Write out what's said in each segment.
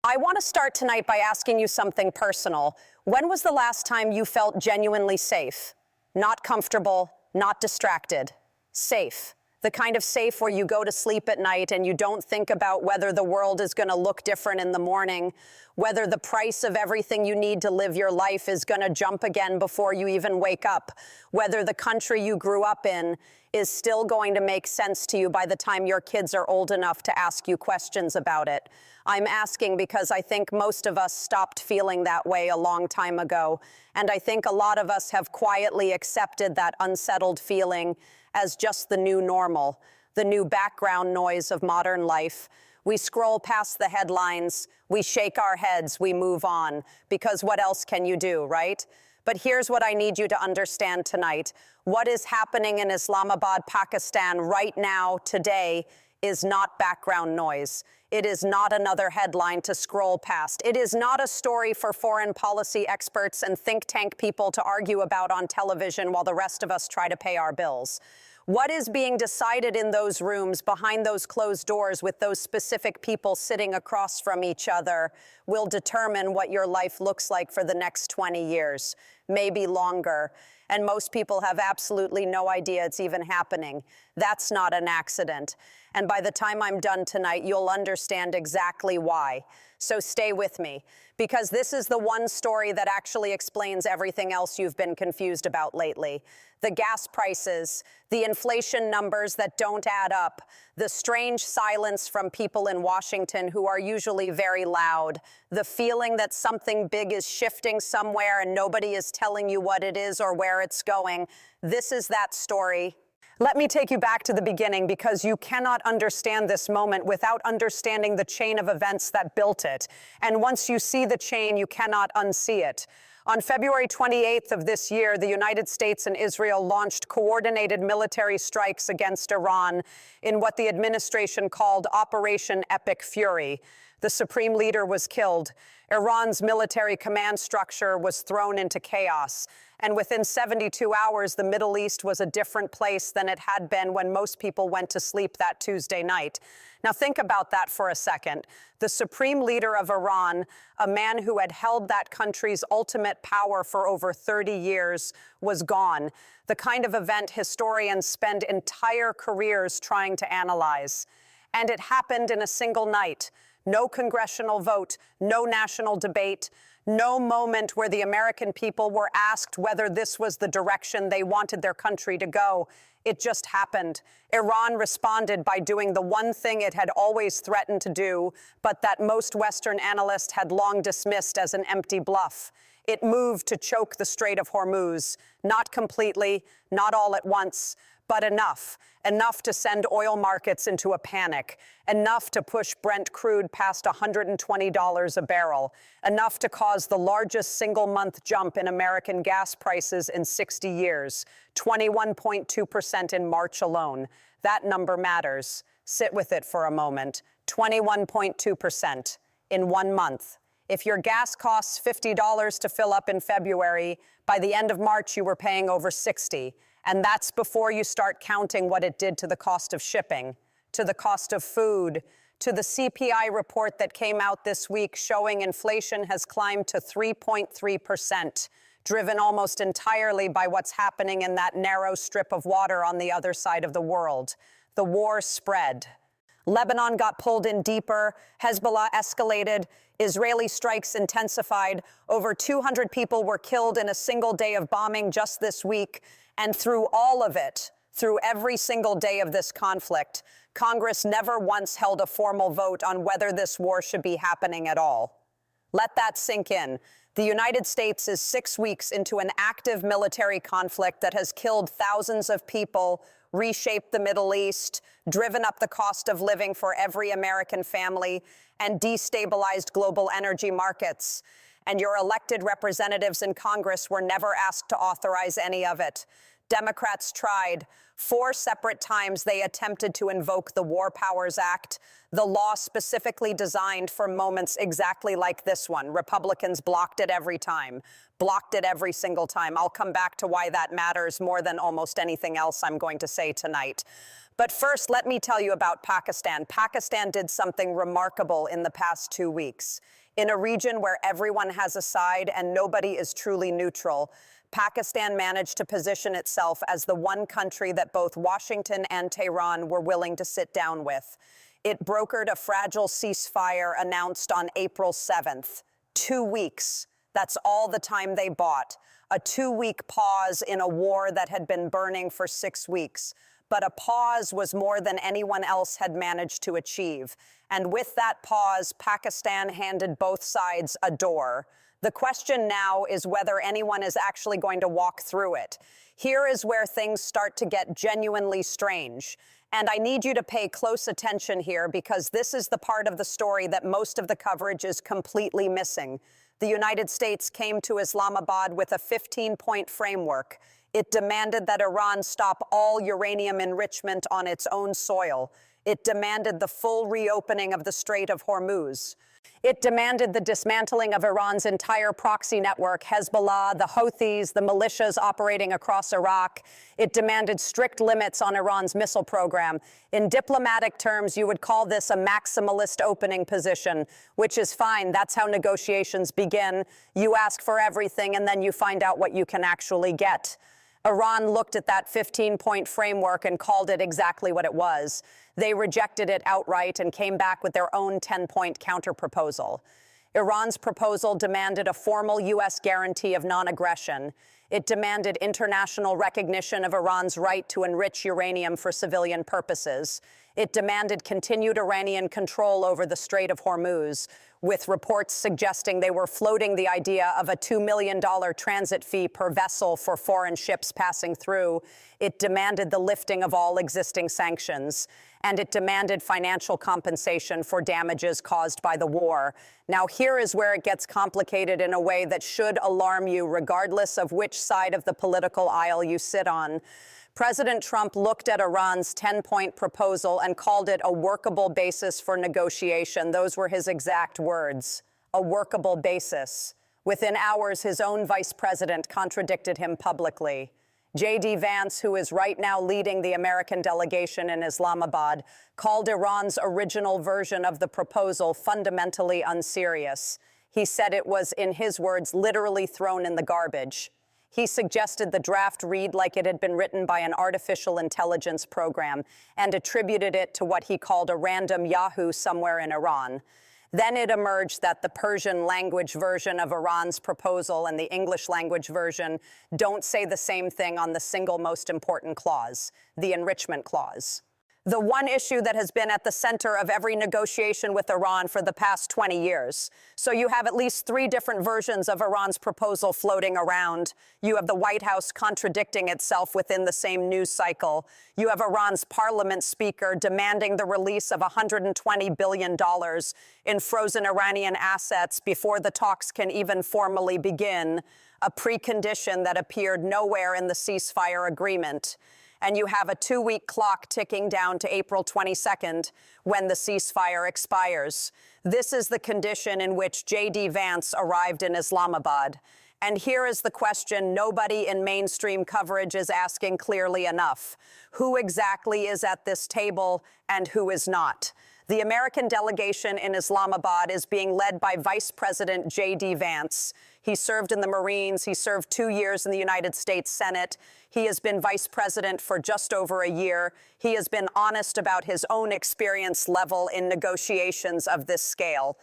I want to start tonight by asking you something personal. When was the last time you felt genuinely safe? Not comfortable, not distracted. Safe. The kind of safe where you go to sleep at night and you don't think about whether the world is going to look different in the morning, whether the price of everything you need to live your life is going to jump again before you even wake up, whether the country you grew up in is still going to make sense to you by the time your kids are old enough to ask you questions about it. I'm asking because I think most of us stopped feeling that way a long time ago, and I think a lot of us have quietly accepted that unsettled feeling as just the new normal, the new background noise of modern life. We scroll past the headlines, we shake our heads, we move on, because what else can you do, right? But here's what I need you to understand tonight. What is happening in Islamabad, Pakistan right now, today, is not background noise. It is not another headline to scroll past. It is not a story for foreign policy experts and think tank people to argue about on television while the rest of us try to pay our bills. What is being decided in those rooms behind those closed doors with those specific people sitting across from each other will determine what your life looks like for the next 20 years, maybe longer. And most people have absolutely no idea it's even happening. That's not an accident. And by the time I'm done tonight, you'll understand exactly why. So stay with me, because this is the one story that actually explains everything else you've been confused about lately. The gas prices, the inflation numbers that don't add up, the strange silence from people in Washington who are usually very loud, the feeling that something big is shifting somewhere and nobody is telling you what it is or where it's going. This is that story. Let me take you back to the beginning, because you cannot understand this moment without understanding the chain of events that built it. And once you see the chain, you cannot unsee it. On February 28th of this year, the United States and Israel launched coordinated military strikes against Iran in what the administration called Operation Epic Fury. The supreme leader was killed. Iran's military command structure was thrown into chaos. And within 72 hours, the Middle East was a different place than it had been when most people went to sleep that Tuesday night. Now think about that for a second. The supreme leader of Iran, a man who had held that country's ultimate power for over 30 years, was gone. The kind of event historians spend entire careers trying to analyze. And it happened in a single night. No congressional vote, no national debate, no moment where the American people were asked whether this was the direction they wanted their country to go. It just happened. Iran responded by doing the one thing it had always threatened to do, but that most Western analysts had long dismissed as an empty bluff. It moved to choke the Strait of Hormuz, not completely, not all at once, but enough to send oil markets into a panic, enough to push Brent crude past $120 a barrel, enough to cause the largest single-month jump in American gas prices in 60 years, 21.2% in March alone. That number matters. Sit with it for a moment. 21.2% in 1 month. If your gas costs $50 to fill up in February, by the end of March you were paying over $60. And that's before you start counting what it did to the cost of shipping, to the cost of food, to the CPI report that came out this week showing inflation has climbed to 3.3%, driven almost entirely by what's happening in that narrow strip of water on the other side of the world. The war spread. Lebanon got pulled in deeper, Hezbollah escalated, Israeli strikes intensified, over 200 people were killed in a single day of bombing just this week, and through all of it, through every single day of this conflict, Congress never once held a formal vote on whether this war should be happening at all. Let that sink in. The United States is 6 weeks into an active military conflict that has killed thousands of people, reshaped the Middle East, driven up the cost of living for every American family, and destabilized global energy markets. And your elected representatives in Congress were never asked to authorize any of it. Democrats tried. 4 separate times they attempted to invoke the War Powers Act, the law specifically designed for moments exactly like this one. Republicans blocked it every time, blocked it every single time. I'll come back to why that matters more than almost anything else I'm going to say tonight. But first, let me tell you about Pakistan. Pakistan did something remarkable in the past 2 weeks. In a region where everyone has a side and nobody is truly neutral, Pakistan managed to position itself as the one country that both Washington and Tehran were willing to sit down with. It brokered a fragile ceasefire announced on April 7th. 2 weeks. That's all the time they bought. A 2-week pause in a war that had been burning for 6 weeks. But a pause was more than anyone else had managed to achieve. And with that pause, Pakistan handed both sides a door. The question now is whether anyone is actually going to walk through it. Here is where things start to get genuinely strange. And I need you to pay close attention here because this is the part of the story that most of the coverage is completely missing. The United States came to Islamabad with a 15-point framework. It demanded that Iran stop all uranium enrichment on its own soil. It demanded the full reopening of the Strait of Hormuz. It demanded the dismantling of Iran's entire proxy network, Hezbollah, the Houthis, the militias operating across Iraq. It demanded strict limits on Iran's missile program. In diplomatic terms, you would call this a maximalist opening position, which is fine. That's how negotiations begin. You ask for everything, and then you find out what you can actually get. Iran looked at that 15-point framework and called it exactly what it was. They rejected it outright and came back with their own 10-point counterproposal. Iran's proposal demanded a formal U.S. guarantee of non-aggression. It demanded international recognition of Iran's right to enrich uranium for civilian purposes. It demanded continued Iranian control over the Strait of Hormuz, with reports suggesting they were floating the idea of a $2 million transit fee per vessel for foreign ships passing through. It demanded the lifting of all existing sanctions, and it demanded financial compensation for damages caused by the war. Now, here is where it gets complicated in a way that should alarm you, regardless of which side of the political aisle you sit on. President Trump looked at Iran's 10-point proposal and called it a workable basis for negotiation. Those were his exact words, a workable basis. Within hours, his own vice president contradicted him publicly. J.D. Vance, who is right now leading the American delegation in Islamabad, called Iran's original version of the proposal fundamentally unserious. He said it was, in his words, literally thrown in the garbage. He suggested the draft read like it had been written by an artificial intelligence program and attributed it to what he called a random Yahoo somewhere in Iran. Then it emerged that the Persian language version of Iran's proposal and the English language version don't say the same thing on the single most important clause, the enrichment clause. The one issue that has been at the center of every negotiation with Iran for the past 20 years. So you have at least 3 different versions of Iran's proposal floating around. You have the White House contradicting itself within the same news cycle. You have Iran's parliament speaker demanding the release of $120 billion in frozen Iranian assets before the talks can even formally begin, a precondition that appeared nowhere in the ceasefire agreement. And you have a 2-week clock ticking down to April 22nd when the ceasefire expires. This is the condition in which J.D. Vance arrived in Islamabad. And here is the question nobody in mainstream coverage is asking clearly enough. Who exactly is at this table and who is not? The American delegation in Islamabad is being led by Vice President J.D. Vance. He served in the Marines. He served 2 years in the United States Senate. He has been vice president for just over a year. He has been honest about his own experience level in negotiations of this scale.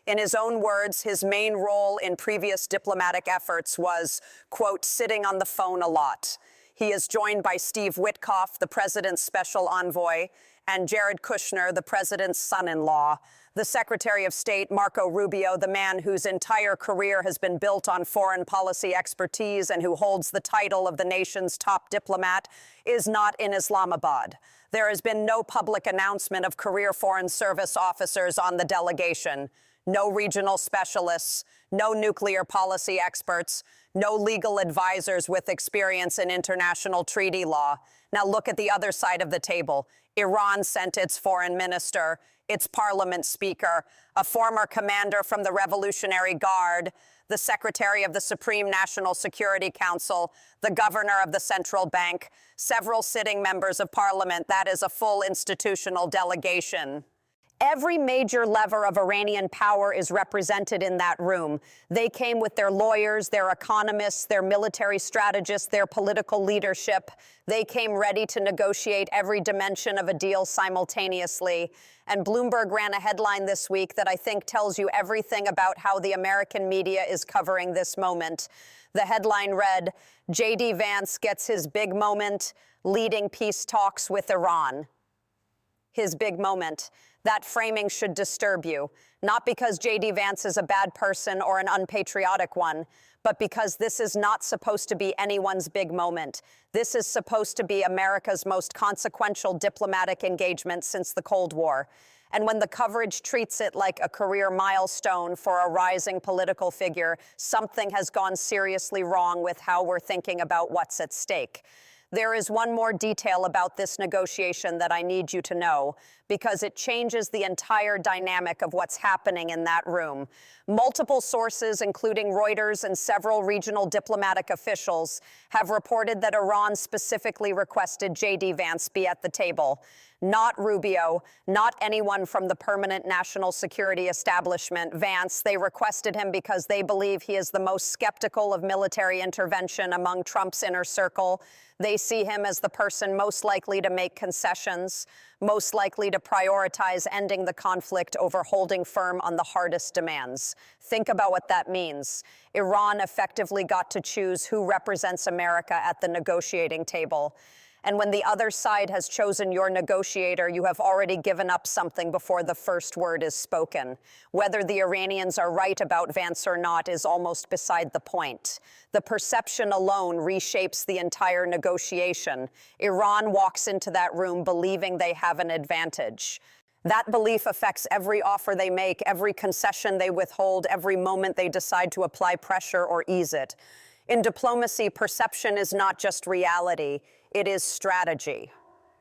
In his own words, his main role in previous diplomatic efforts was, quote, sitting on the phone a lot. He is joined by Steve Witkoff, the president's special envoy, and Jared Kushner, the president's son-in-law. The Secretary of State, Marco Rubio, the man whose entire career has been built on foreign policy expertise and who holds the title of the nation's top diplomat, is not in Islamabad. There has been no public announcement of career Foreign Service officers on the delegation. No regional specialists, no nuclear policy experts, no legal advisors with experience in international treaty law. Now look at the other side of the table. Iran sent its foreign minister, its parliament speaker, a former commander from the Revolutionary Guard, the secretary of the Supreme National Security Council, the governor of the central bank, several sitting members of parliament. That is a full institutional delegation. Every major lever of Iranian power is represented in that room. They came with their lawyers, their economists, their military strategists, their political leadership. They came ready to negotiate every dimension of a deal simultaneously. And Bloomberg ran a headline this week that I think tells you everything about how the American media is covering this moment. The headline read, J.D. Vance gets his big moment, leading peace talks with Iran. His big moment. That framing should disturb you, not because J.D. Vance is a bad person or an unpatriotic one, but because this is not supposed to be anyone's big moment. This is supposed to be America's most consequential diplomatic engagement since the Cold War. And when the coverage treats it like a career milestone for a rising political figure, something has gone seriously wrong with how we're thinking about what's at stake. There is one more detail about this negotiation that I need you to know, because it changes the entire dynamic of what's happening in that room. Multiple sources, including Reuters and several regional diplomatic officials, have reported that Iran specifically requested J.D. Vance be at the table. Not Rubio, not anyone from the permanent national security establishment, Vance. They requested him because they believe he is the most skeptical of military intervention among Trump's inner circle. They see him as the person most likely to make concessions, most likely to prioritize ending the conflict over holding firm on the hardest demands. Think about what that means. Iran effectively got to choose who represents America at the negotiating table. And when the other side has chosen your negotiator, you have already given up something before the first word is spoken. Whether the Iranians are right about Vance or not is almost beside the point. The perception alone reshapes the entire negotiation. Iran walks into that room believing they have an advantage. That belief affects every offer they make, every concession they withhold, every moment they decide to apply pressure or ease it. In diplomacy, perception is not just reality. It is strategy.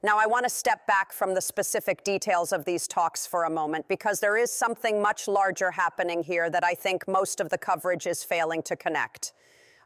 Now, I want to step back from the specific details of these talks for a moment, because there is something much larger happening here that I think most of the coverage is failing to connect.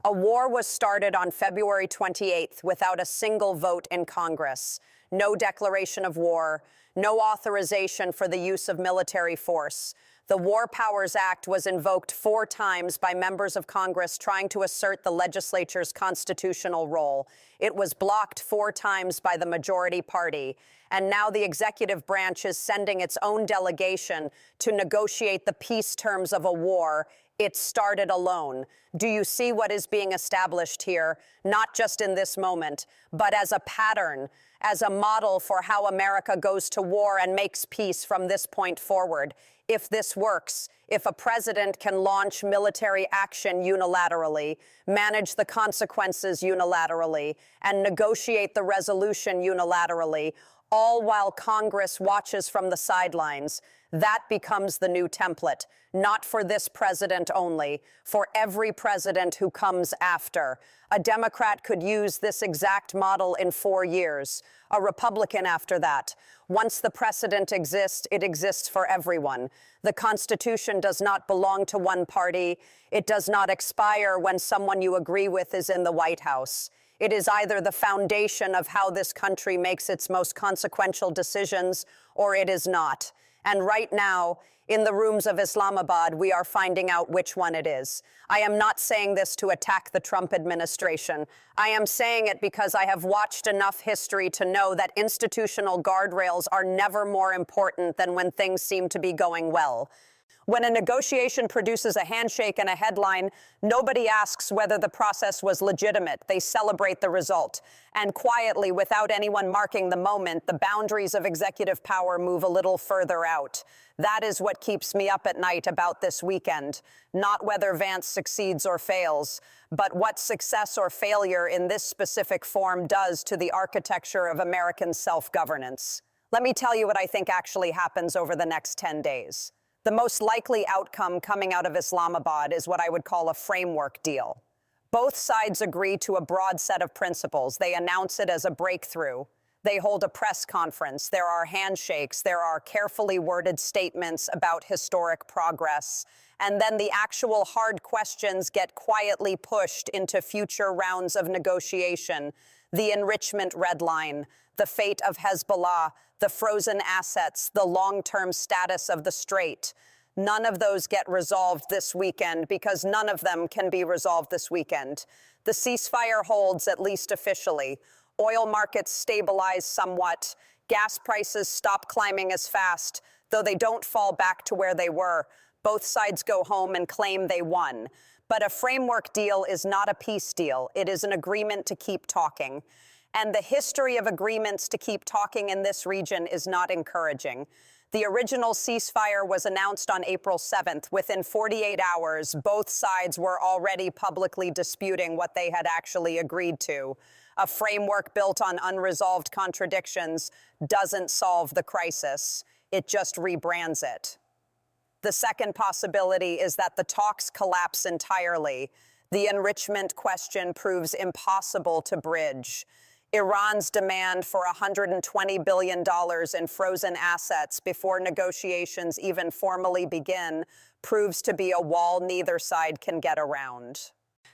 A war was started on February 28th without a single vote in Congress. No declaration of war, no authorization for the use of military force. The War Powers Act was invoked 4 times by members of Congress trying to assert the legislature's constitutional role. It was blocked 4 times by the majority party. And now the executive branch is sending its own delegation to negotiate the peace terms of a war it started alone. Do you see what is being established here, not just in this moment, but as a pattern, as a model for how America goes to war and makes peace from this point forward? If this works, if a president can launch military action unilaterally, manage the consequences unilaterally, and negotiate the resolution unilaterally, all while Congress watches from the sidelines, that becomes the new template, not for this president only, for every president who comes after. A Democrat could use this exact model in 4 years, a Republican after that. Once the precedent exists, it exists for everyone. The Constitution does not belong to one party. It does not expire when someone you agree with is in the White House. It is either the foundation of how this country makes its most consequential decisions, or it is not. And right now, in the rooms of Islamabad, we are finding out which one it is. I am not saying this to attack the Trump administration. I am saying it because I have watched enough history to know that institutional guardrails are never more important than when things seem to be going well. When a negotiation produces a handshake and a headline, nobody asks whether the process was legitimate. They celebrate the result. And quietly, without anyone marking the moment, the boundaries of executive power move a little further out. That is what keeps me up at night about this weekend. Not whether Vance succeeds or fails, but what success or failure in this specific form does to the architecture of American self-governance. Let me tell you what I think actually happens over the next 10 days. The most likely outcome coming out of Islamabad is what I would call a framework deal. Both sides agree to a broad set of principles. They announce it as a breakthrough. They hold a press conference. There are handshakes. There are carefully worded statements about historic progress. And then the actual hard questions get quietly pushed into future rounds of negotiation. The enrichment red line, the fate of Hezbollah, the frozen assets, the long-term status of the strait. None of those get resolved this weekend because none of them can be resolved this weekend. The ceasefire holds, at least officially. Oil markets stabilize somewhat. Gas prices stop climbing as fast, though they don't fall back to where they were. Both sides go home and claim they won. But a framework deal is not a peace deal. It is an agreement to keep talking. And the history of agreements to keep talking in this region is not encouraging. The original ceasefire was announced on April 7th. Within 48 hours, both sides were already publicly disputing what they had actually agreed to. A framework built on unresolved contradictions doesn't solve the crisis. It just rebrands it. The second possibility is that the talks collapse entirely. The enrichment question proves impossible to bridge. Iran's demand for $120 billion in frozen assets before negotiations even formally begin proves to be a wall neither side can get around.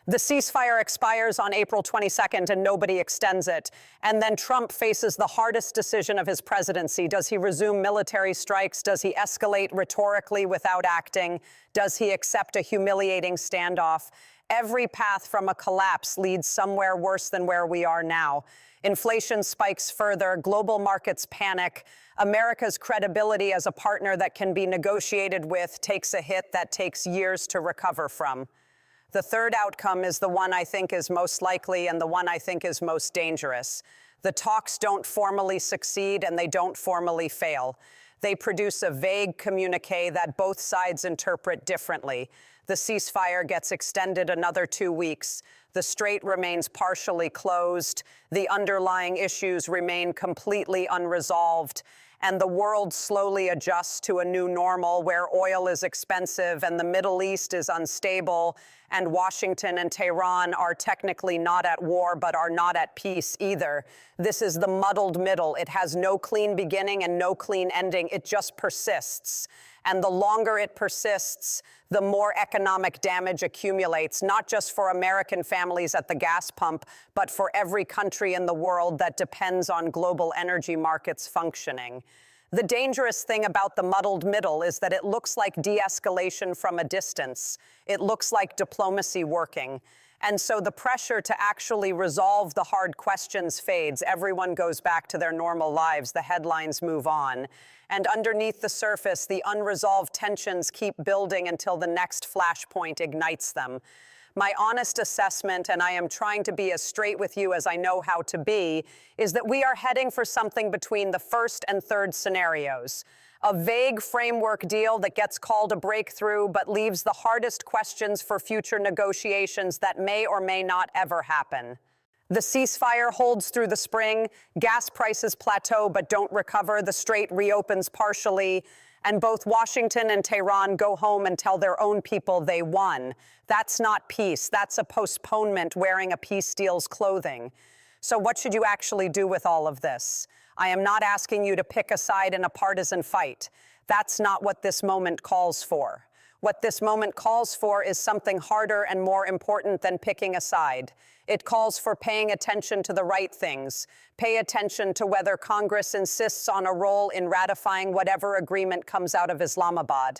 The ceasefire expires on April 22nd and nobody extends it. And then Trump faces the hardest decision of his presidency. Does he resume military strikes? Does he escalate rhetorically without acting? Does he accept a humiliating standoff? Every path from a collapse leads somewhere worse than where we are now. Inflation spikes further, global markets panic, America's credibility as a partner that can be negotiated with takes a hit that takes years to recover from. The third outcome is the one I think is most likely and the one I think is most dangerous. The talks don't formally succeed and they don't formally fail. They produce a vague communiqué that both sides interpret differently. The ceasefire gets extended another 2 weeks. The strait remains partially closed. The underlying issues remain completely unresolved. And the world slowly adjusts to a new normal where oil is expensive and the Middle East is unstable and Washington and Tehran are technically not at war but are not at peace either. This is the muddled middle. It has no clean beginning and no clean ending. It just persists. And the longer it persists, the more economic damage accumulates, not just for American families at the gas pump, but for every country in the world that depends on global energy markets functioning. The dangerous thing about the muddled middle is that it looks like de-escalation from a distance. It looks like diplomacy working. And so the pressure to actually resolve the hard questions fades. Everyone goes back to their normal lives. The headlines move on. And underneath the surface, the unresolved tensions keep building until the next flashpoint ignites them. My honest assessment, and I am trying to be as straight with you as I know how to be, is that we are heading for something between the first and third scenarios. A vague framework deal that gets called a breakthrough but leaves the hardest questions for future negotiations that may or may not ever happen. The ceasefire holds through the spring, gas prices plateau but don't recover, the strait reopens partially, and both Washington and Tehran go home and tell their own people they won. That's not peace. That's a postponement wearing a peace deal's clothing. So what should you actually do with all of this? I am not asking you to pick a side in a partisan fight. That's not what this moment calls for. What this moment calls for is something harder and more important than picking a side. It calls for paying attention to the right things. Pay attention to whether Congress insists on a role in ratifying whatever agreement comes out of Islamabad.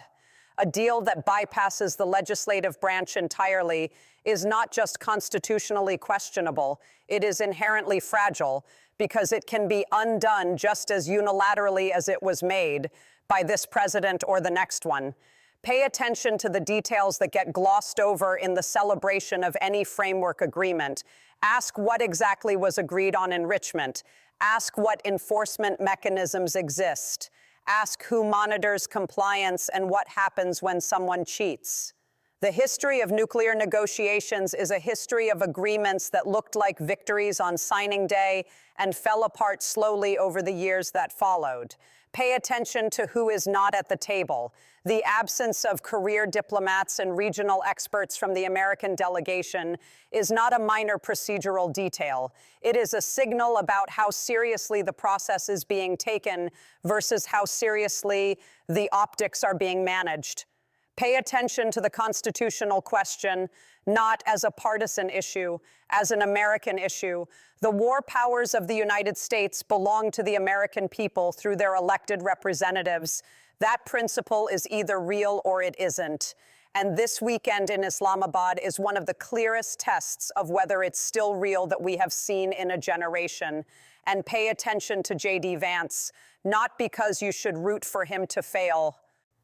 A deal that bypasses the legislative branch entirely is not just constitutionally questionable, it is inherently fragile because it can be undone just as unilaterally as it was made by this president or the next one. Pay attention to the details that get glossed over in the celebration of any framework agreement. Ask what exactly was agreed on enrichment. Ask what enforcement mechanisms exist. Ask who monitors compliance and what happens when someone cheats. The history of nuclear negotiations is a history of agreements that looked like victories on signing day and fell apart slowly over the years that followed. Pay attention to who is not at the table. The absence of career diplomats and regional experts from the American delegation is not a minor procedural detail. It is a signal about how seriously the process is being taken versus how seriously the optics are being managed. Pay attention to the constitutional question, not as a partisan issue, as an American issue. The war powers of the United States belong to the American people through their elected representatives. That principle is either real or it isn't. And this weekend in Islamabad is one of the clearest tests of whether it's still real that we have seen in a generation. And pay attention to J.D. Vance, not because you should root for him to fail.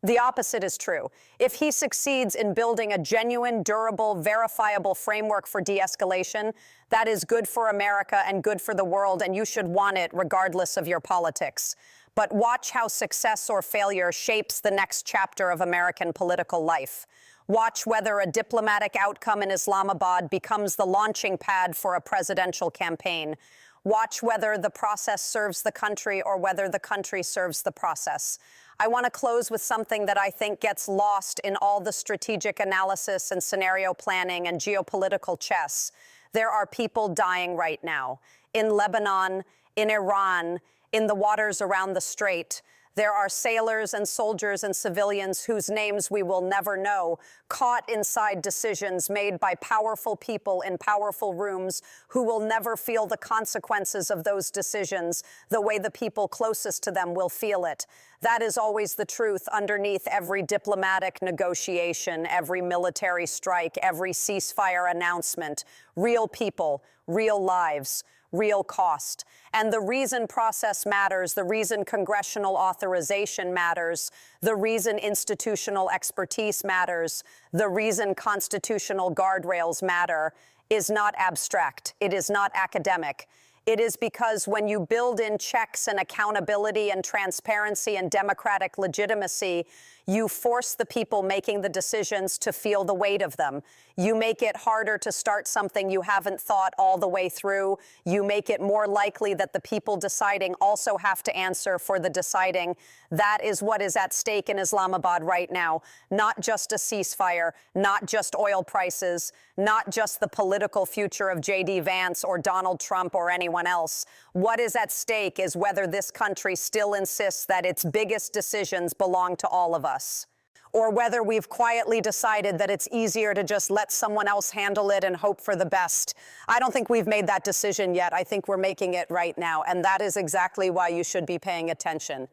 The opposite is true. If he succeeds in building a genuine, durable, verifiable framework for de-escalation, that is good for America and good for the world, and you should want it regardless of your politics. But watch how success or failure shapes the next chapter of American political life. Watch whether a diplomatic outcome in Islamabad becomes the launching pad for a presidential campaign. Watch whether the process serves the country or whether the country serves the process. I want to close with something that I think gets lost in all the strategic analysis and scenario planning and geopolitical chess. There are people dying right now. In Lebanon, in Iran, in the waters around the Strait. There are sailors and soldiers and civilians whose names we will never know, caught inside decisions made by powerful people in powerful rooms who will never feel the consequences of those decisions the way the people closest to them will feel it. That is always the truth underneath every diplomatic negotiation, every military strike, every ceasefire announcement. Real people, real lives, real cost. And the reason process matters, the reason congressional authorization matters, the reason institutional expertise matters, the reason constitutional guardrails matter is not abstract. It is not academic. It is because when you build in checks and accountability and transparency and democratic legitimacy, you force the people making the decisions to feel the weight of them. You make it harder to start something you haven't thought all the way through. You make it more likely that the people deciding also have to answer for the deciding. That is what is at stake in Islamabad right now. Not just a ceasefire, not just oil prices, not just the political future of J.D. Vance or Donald Trump or anyone else. What is at stake is whether this country still insists that its biggest decisions belong to all of us, or whether we've quietly decided that it's easier to just let someone else handle it and hope for the best. I don't think we've made that decision yet. I think we're making it right now, and that is exactly why you should be paying attention.